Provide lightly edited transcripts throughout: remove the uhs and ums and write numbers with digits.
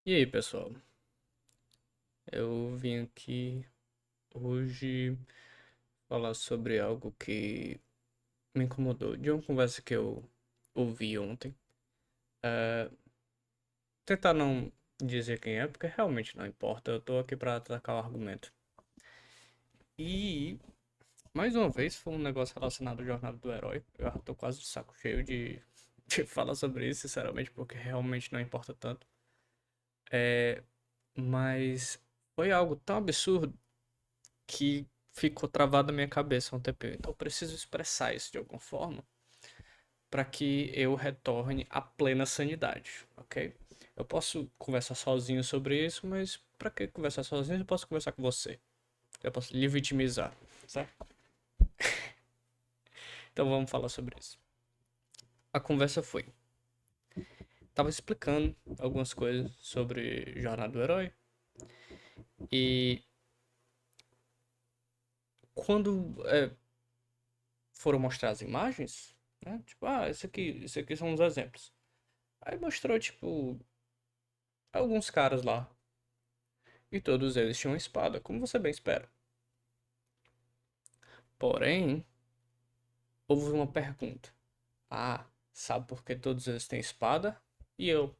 E aí, pessoal? Eu vim aqui hoje falar sobre algo que me incomodou de uma conversa que eu ouvi ontem. É, tentar não dizer quem é, porque realmente não importa, eu tô aqui pra atacar o argumento. E, mais uma vez, foi um negócio relacionado à jornada do herói. Eu já tô quase de saco cheio de falar sobre isso, sinceramente, porque realmente não importa tanto. É, mas foi algo tão absurdo que ficou travado na minha cabeça há um tempo. Então eu preciso expressar isso de alguma forma para que eu retorne à plena sanidade, ok? Eu posso conversar sozinho sobre isso, mas para que conversar sozinho? Eu posso conversar com você. Eu posso lhe vitimizar, certo? Então vamos falar sobre isso. A conversa foi. Tava explicando algumas coisas sobre Jornada do Herói e quando foram mostrar as imagens, né? Tipo, esse aqui são uns exemplos. Aí mostrou, tipo, alguns caras lá. E todos eles tinham espada, como você bem espera. Porém, houve uma pergunta. Sabe por que todos eles têm espada? E eu,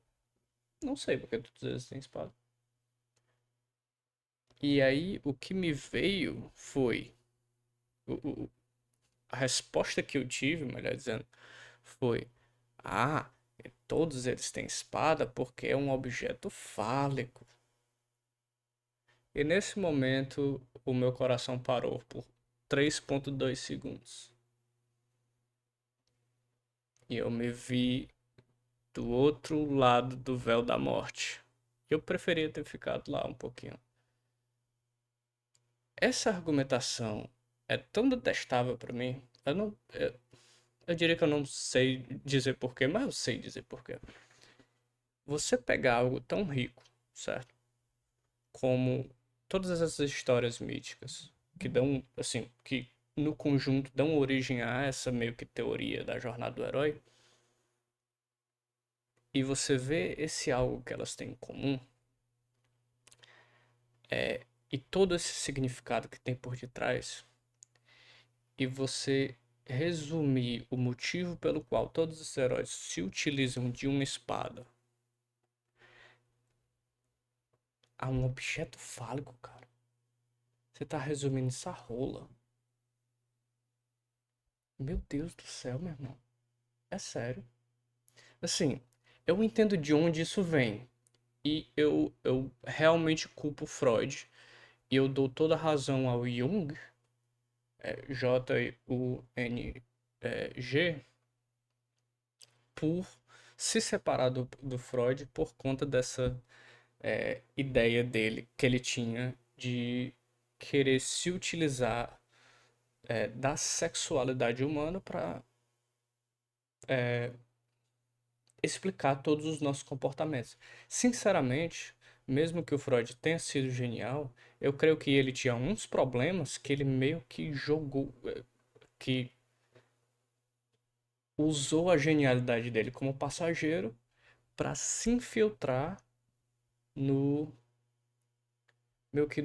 não sei por que todos eles têm espada. E aí, o que me veio foi. o- o- a resposta que eu tive, melhor dizendo, foi: Ah, todos eles têm espada porque é um objeto fálico. E nesse momento, o meu coração parou por 3,2 segundos. E eu me vi do outro lado do véu da morte. Eu preferia ter ficado lá um pouquinho. Essa argumentação é tão detestável para mim. Eu diria que eu não sei dizer porquê, mas eu sei dizer porquê. Você pegar algo tão rico, certo? Como todas essas histórias míticas que dão, assim, que no conjunto dão origem a essa meio que teoria da jornada do herói, e você vê esse algo que elas têm em comum, e todo esse significado que tem por detrás, e você resumir o motivo pelo qual todos os heróis se utilizam de uma espada a um objeto fálico, cara. Você tá resumindo essa rola. Meu Deus do céu, meu irmão. É sério. Assim, eu entendo de onde isso vem. E eu realmente culpo Freud. E eu dou toda a razão ao Jung, Jung, por se separar do Freud por conta dessa ideia dele que ele tinha de querer se utilizar da sexualidade humana para explicar todos os nossos comportamentos. Sinceramente, mesmo que o Freud tenha sido genial, eu creio que ele tinha uns problemas que ele meio que jogou, que usou a genialidade dele como passageiro para se infiltrar no meio que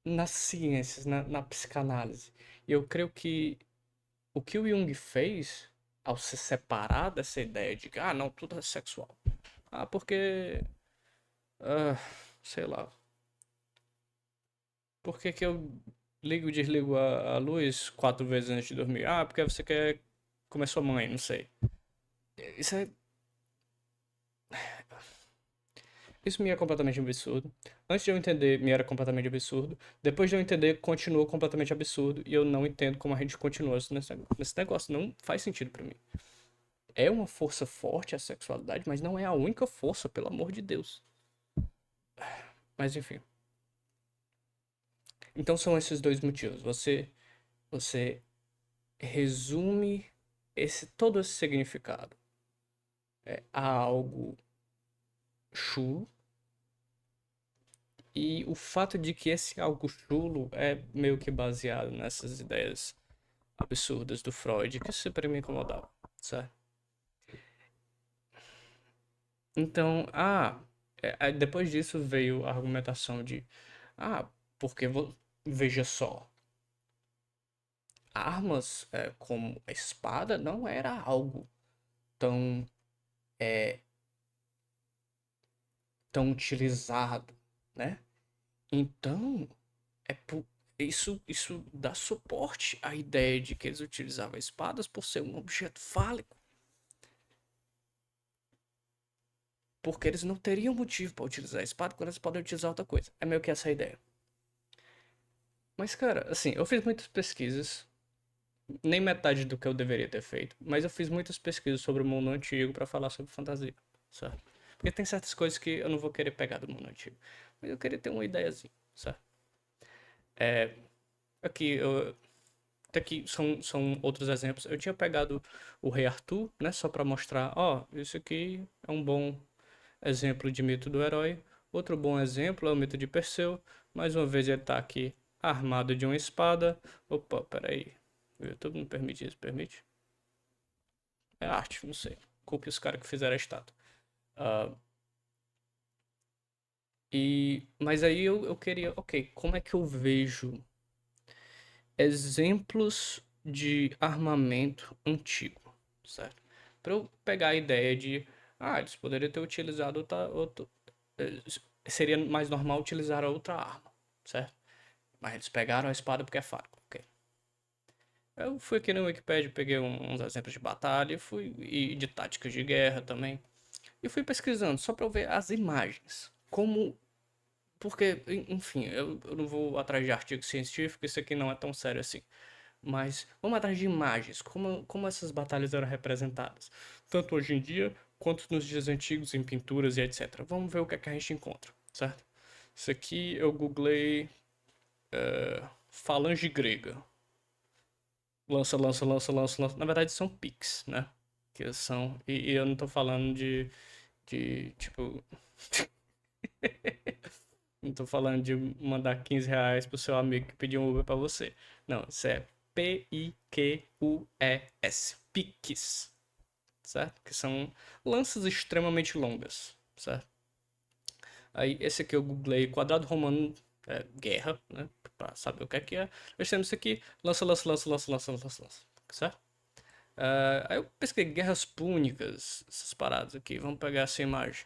nas ciências, na psicanálise. E eu creio que o que o Jung fez ao se separar dessa ideia de que, não, tudo é sexual. Porque, ah, sei lá, por que que eu ligo e desligo a luz 4 vezes antes de dormir? Porque você quer comer sua mãe, não sei. Isso é Isso me é completamente absurdo. Antes de eu entender, me era completamente absurdo. Depois de eu entender, continuou completamente absurdo. E eu não entendo como a gente continua nesse negócio. Não faz sentido pra mim. É uma força forte a sexualidade, mas não é a única força, pelo amor de Deus. Mas enfim. Então são esses dois motivos. Você resume todo esse significado a algo chulo. E o fato de que esse algo chulo é meio que baseado nessas ideias absurdas do Freud que sempre me incomodavam, certo? Então, aí depois disso veio a argumentação de, ah, porque veja só, armas como a espada não era algo tão, é, tão utilizado, né? Então, isso dá suporte à ideia de que eles utilizavam espadas por ser um objeto fálico, porque eles não teriam motivo para utilizar a espada quando eles podem utilizar outra coisa. É meio que essa a ideia. Mas, cara, assim, eu fiz muitas pesquisas, nem metade do que eu deveria ter feito, mas eu fiz muitas pesquisas sobre o mundo antigo para falar sobre fantasia, certo? Porque tem certas coisas que eu não vou querer pegar do mundo antigo, mas eu queria ter uma ideiazinha, certo? É, aqui, aqui são outros exemplos. Eu tinha pegado o Rei Arthur, né, só para mostrar, ó, isso aqui é um bom exemplo de mito do herói. Outro bom exemplo é o mito de Perseu. Mais uma vez ele tá aqui armado de uma espada. Opa, peraí. O YouTube não permite isso, permite? É arte, não sei. Culpe os caras que fizeram a estátua. Ah, mas aí eu queria, ok, como é que eu vejo exemplos de armamento antigo, certo? Para eu pegar a ideia de, eles poderiam ter utilizado eh, seria mais normal utilizar outra arma, certo? Mas eles pegaram a espada porque é fácil, ok? Eu fui aqui no Wikipedia, peguei uns exemplos de batalha, e de táticas de guerra também, e fui pesquisando só para eu ver as imagens, como porque, enfim, eu não vou atrás de artigo científico, isso aqui não é tão sério assim. Mas vamos atrás de imagens, como essas batalhas eram representadas, tanto hoje em dia quanto nos dias antigos, em pinturas e etc. Vamos ver o que é que a gente encontra, certo? Isso aqui eu googlei falange grega. Lança, lança, lança, lança, lança. Na verdade são piques, né? Que são. E eu não tô falando de tipo. Não tô falando de mandar R$ 15 pro seu amigo que pediu um Uber pra você. Não, isso é Piques. Piques. Certo? Que são lanças extremamente longas, certo? Aí esse aqui eu googlei quadrado romano guerra, né? Pra saber o que é. Nós temos isso aqui, lança, lança, lança, lança, lança, lança, lança, certo? Aí eu pesquei guerras púnicas, essas paradas aqui, vamos pegar essa imagem.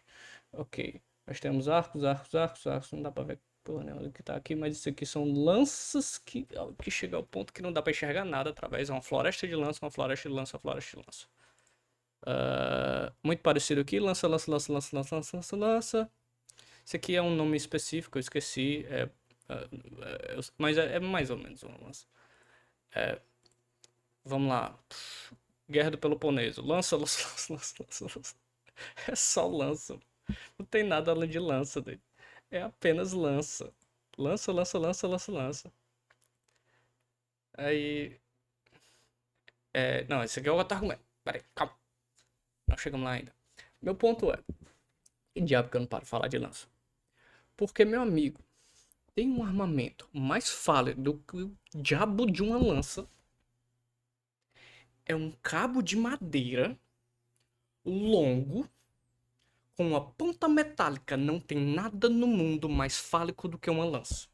Ok, nós temos arcos, arcos, arcos, arcos, não dá pra ver porra nenhuma que tá aqui, mas isso aqui são lanças que chega ao ponto que não dá pra enxergar nada através de uma floresta de lança, uma floresta de lança, uma floresta de lança. Muito parecido aqui, lança, lança, lança, lança, lança, lança, lança, lança. Esse aqui é um nome específico, eu esqueci, mas é mais ou menos um lança. Vamos lá. Guerra do Peloponeso. Lança, lança, lança, lança, lança, lança. É só lança. Não tem nada além de lança dele. É apenas lança. Lança, lança, lança, lança, lança. Aí. Não, esse aqui é o outro argumento. Pera aí, calma. Não chegamos lá ainda. Meu ponto é. Que diabo que eu não paro de falar de lança? Porque, meu amigo, tem um armamento mais falho do que o diabo de uma lança. É um cabo de madeira longo com uma ponta metálica. Não tem nada no mundo mais fálico do que uma lança.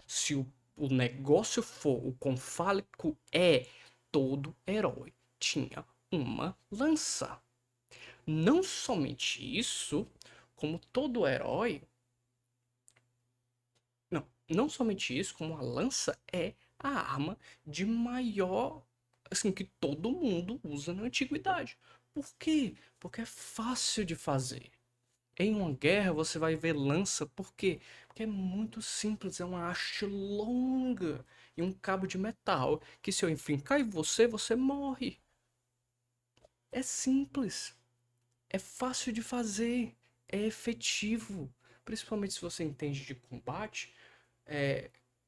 Se o negócio for o quão fálico é, todo herói tinha uma lança. Não somente isso, como todo herói. Não somente isso, como a lança é a arma de maior. Assim, que todo mundo usa na antiguidade. Por quê? Porque é fácil de fazer. Em uma guerra você vai ver lança, por quê? Porque é muito simples, é uma haste longa e um cabo de metal que se eu enfincar em você, você morre. É simples, é fácil de fazer, é efetivo. Principalmente se você entende de combate,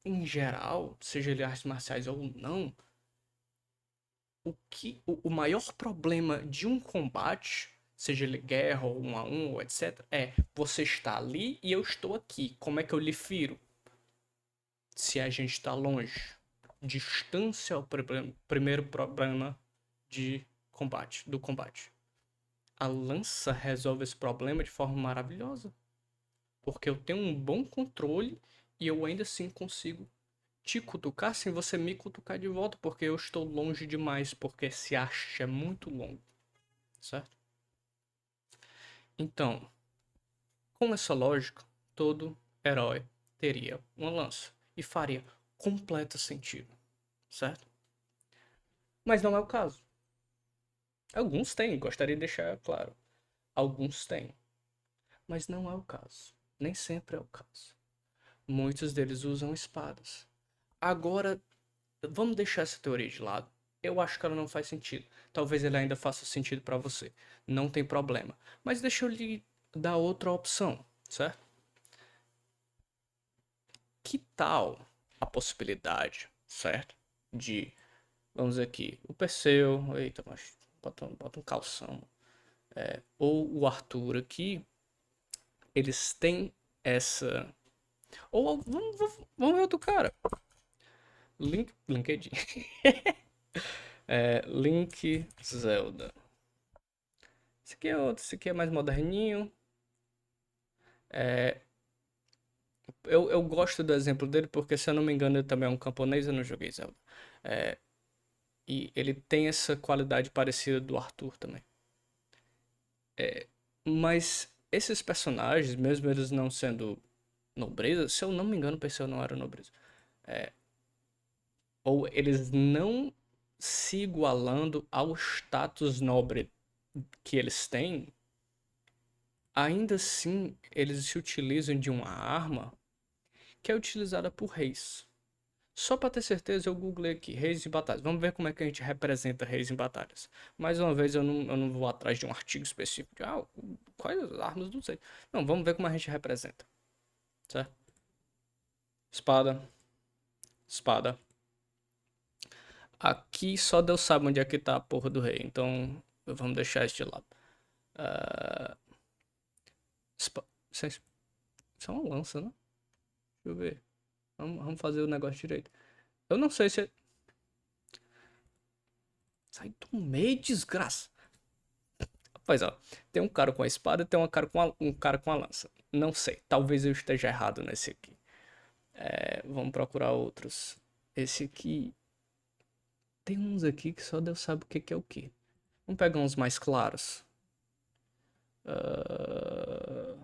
em geral, seja ele artes marciais ou não, o maior problema de um combate, seja ele guerra ou 1 a 1 ou etc, é você está ali e eu estou aqui. Como é que eu lhe firo? Se a gente está longe. Distância é o primeiro problema de combate, do combate. A lança resolve esse problema de forma maravilhosa. Porque eu tenho um bom controle e eu ainda assim consigo te cutucar sem você me cutucar de volta, porque eu estou longe demais, porque esse haste é muito longo, certo? Então, com essa lógica, todo herói teria uma lança e faria completo sentido, certo? Mas não é o caso. Alguns têm, gostaria de deixar claro. Alguns têm, mas não é o caso. Nem sempre é o caso. Muitos deles usam espadas. Agora, vamos deixar essa teoria de lado. Eu acho que ela não faz sentido. Talvez ela ainda faça sentido pra você. Não tem problema. Mas deixa eu lhe dar outra opção, certo? Que tal a possibilidade, certo? De, vamos dizer aqui, o Perseu, eita, mas bota um calção. Ou o Arthur aqui, eles têm essa. Ou vamos ver outro cara. LinkedIn. Link Zelda. Esse aqui é outro, esse aqui é mais moderninho. Eu gosto do exemplo dele porque, se eu não me engano, ele também é um camponês, eu não joguei Zelda. É, e ele tem essa qualidade parecida do Arthur também. Mas esses personagens, mesmo eles não sendo nobreza, se eu não me engano, o Perseu não era nobreza. Ou eles não se igualando ao status nobre que eles têm, ainda assim eles se utilizam de uma arma que é utilizada por reis. Só para ter certeza, eu googlei aqui, reis em batalhas. Vamos ver como é que a gente representa reis em batalhas. Mais uma vez, eu não vou atrás de um artigo específico de, quais as armas, não sei. Não, vamos ver como a gente representa, certo? Espada, espada. Aqui só Deus sabe onde é que tá a porra do rei, então vamos deixar isso de lado. Ah, isso é uma lança, né? Deixa eu ver. Vamos fazer o negócio direito. Eu não sei se é... Sai do meio, desgraça. Pois ó, tem um cara com a espada e tem um cara com a lança. Não sei, talvez eu esteja errado nesse aqui. Vamos procurar outros. Esse aqui. Tem uns aqui que só Deus sabe o que é o que. Vamos pegar uns mais claros. Ah,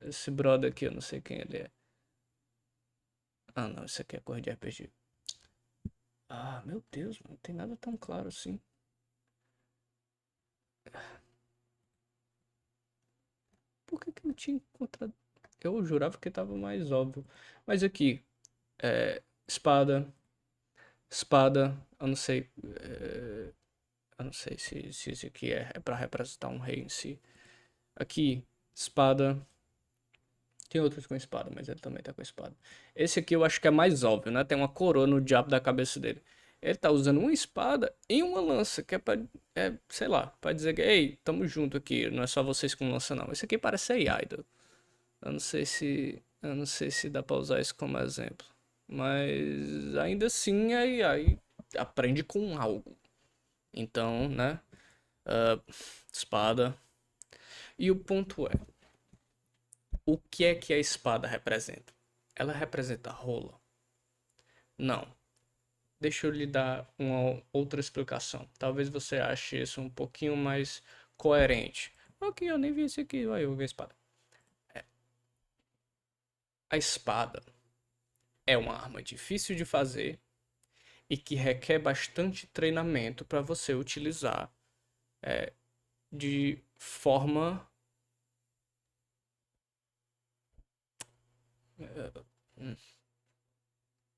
esse brother aqui, eu não sei quem ele é. Ah, não, esse aqui é coisa de RPG. Ah, meu Deus, não tem nada tão claro assim. Por que eu tinha encontrado? Eu jurava que tava mais óbvio. Mas aqui, espada, espada, eu não sei. Eu não sei se isso aqui é pra representar um rei em si. Aqui, espada. Tem outros com espada, mas ele também tá com espada. Esse aqui eu acho que é mais óbvio, né? Tem uma coroa no diabo da cabeça dele. Ele tá usando uma espada e uma lança, que é pra, sei lá, pra dizer que, ei, tamo junto aqui, não é só vocês com lança não. Esse aqui parece ser Idol. Eu não sei se dá pra usar isso como exemplo. Mas ainda assim, aí aprende com algo. Então, né? ah, Espada. E o ponto é, o que a espada representa? Ela representa rola? Não. Deixa eu lhe dar uma outra explicação. Talvez você ache isso um pouquinho mais coerente. Ok, eu nem vi esse aqui. Vai, eu vi a espada. A espada é uma arma difícil de fazer e que requer bastante treinamento para você utilizar de forma.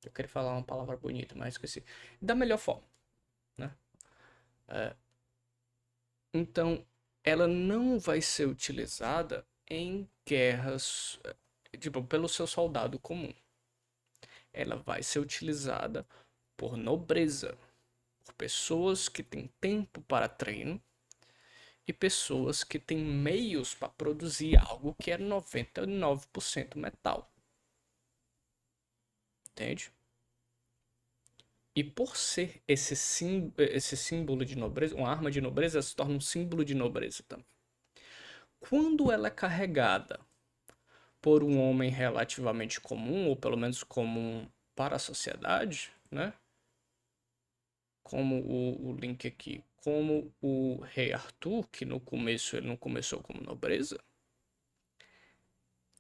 Eu queria falar uma palavra bonita, mas esqueci. Da melhor forma, né? Então, ela não vai ser utilizada em guerras, tipo, pelo seu soldado comum. Ela vai ser utilizada por nobreza, por pessoas que têm tempo para treino e pessoas que têm meios para produzir algo que é 99% metal. Entende? E por ser esse símbolo de nobreza, uma arma de nobreza, ela se torna um símbolo de nobreza também. Quando ela é carregada por um homem relativamente comum, ou pelo menos comum para a sociedade, né? Como o link aqui, como o rei Arthur, que no começo ele não começou como nobreza,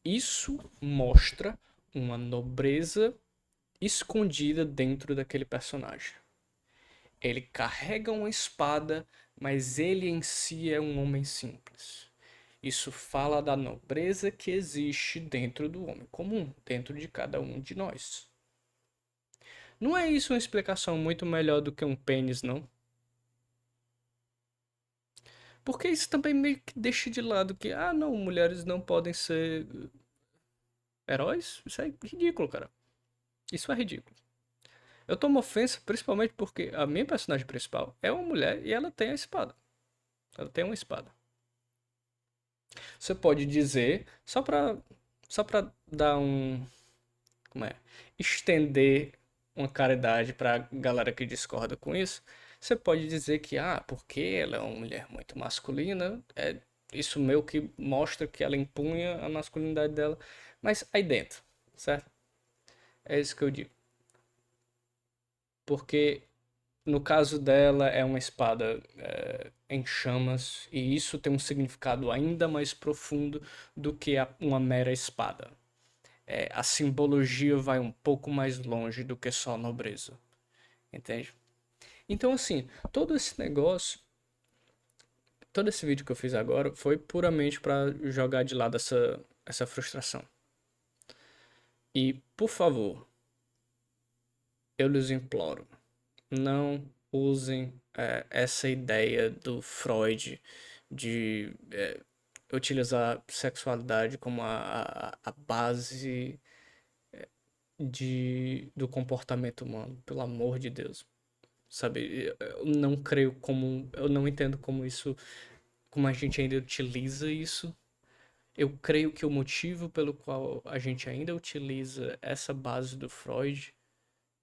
isso mostra uma nobreza escondida dentro daquele personagem. Ele carrega uma espada, mas ele em si é um homem simples. Isso fala da nobreza que existe dentro do homem comum, dentro de cada um de nós. Não é isso uma explicação muito melhor do que um pênis, não? Porque isso também meio que deixa de lado que, ah, não, mulheres não podem ser heróis? Isso é ridículo, cara. Isso é ridículo. Eu tomo ofensa principalmente porque a minha personagem principal é uma mulher e ela tem a espada. Ela tem uma espada. Você pode dizer, só pra dar um, como é, estender uma caridade pra galera que discorda com isso, você pode dizer que, ah, porque ela é uma mulher muito masculina, isso meio que mostra que ela impunha a masculinidade dela, mas aí dentro, certo? É isso que eu digo. Porque no caso dela é uma espada em chamas, e isso tem um significado ainda mais profundo do que uma mera espada. A simbologia vai um pouco mais longe do que só nobreza, entende? Então, assim, todo esse negócio, todo esse vídeo que eu fiz agora foi puramente para jogar de lado essa frustração. E, por favor, eu lhes imploro, não usem essa ideia do Freud de utilizar sexualidade como a base do comportamento humano, pelo amor de Deus. Sabe, eu não creio como, eu não entendo como a gente ainda utiliza isso. Eu creio que o motivo pelo qual a gente ainda utiliza essa base do Freud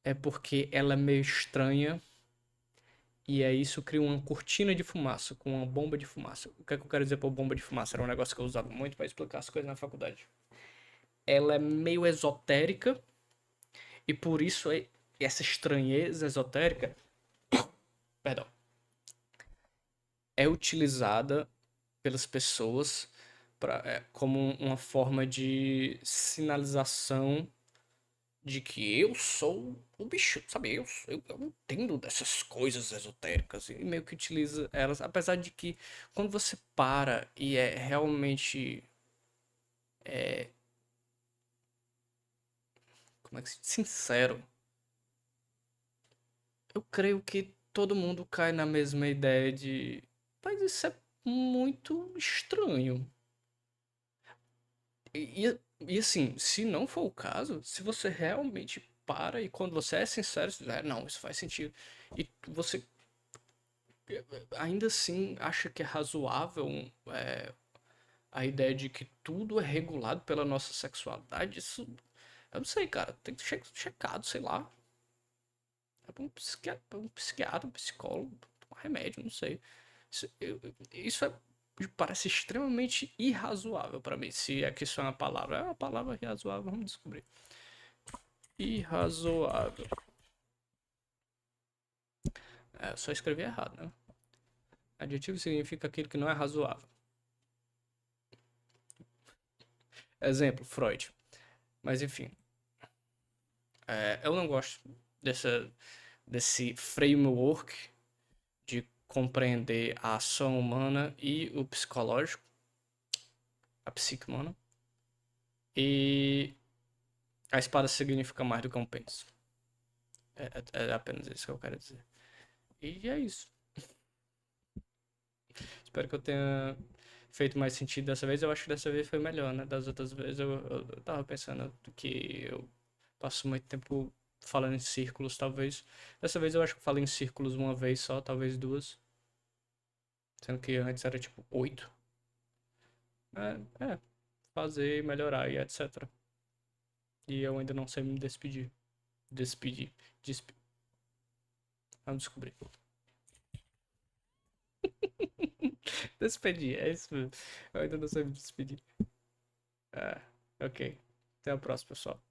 é porque ela é meio estranha e aí isso cria uma cortina de fumaça, com uma bomba de fumaça. O que é que eu quero dizer por bomba de fumaça? Era um negócio que eu usava muito para explicar as coisas na faculdade. Ela é meio esotérica e por isso essa estranheza esotérica, perdão, é utilizada pelas pessoas como uma forma de sinalização de que eu sou o bicho, sabe? Eu entendo dessas coisas esotéricas e meio que utiliza elas, apesar de que quando você para e é realmente, como é que se diz? Sincero, eu creio que todo mundo cai na mesma ideia de, mas isso é muito estranho. E assim, se não for o caso, se você realmente para e quando você é sincero, você diz, não, isso faz sentido. E você ainda assim acha que é razoável a ideia de que tudo é regulado pela nossa sexualidade, isso eu não sei, cara, tem que ser checado, sei lá. É pra um psiquiatra, um psicólogo, um remédio, não sei. Isso parece extremamente irrazoável pra mim. Se é que isso é uma palavra irrazoável, vamos descobrir. Irrazoável. Eu só escrevi errado, né? Adjetivo significa aquilo que não é razoável. Exemplo, Freud. Mas enfim, eu não gosto desse framework de compreender a ação humana e o psicológico, a psique humana. E a espada significa mais do que um pênis. É apenas isso que eu quero dizer. E é isso. Espero que eu tenha feito mais sentido dessa vez. Eu acho que dessa vez foi melhor, né? Das outras vezes eu tava pensando que eu passo muito tempo falando em círculos, talvez. Dessa vez eu acho que eu falei em círculos uma vez só, talvez duas. Sendo que antes era tipo 8. Fazer, melhorar e etc. E eu ainda não sei me despedir. Despedir. Vamos descobrir. Despedir, é isso mesmo. Eu ainda não sei me despedir. Ah, ok. Até a próxima, pessoal.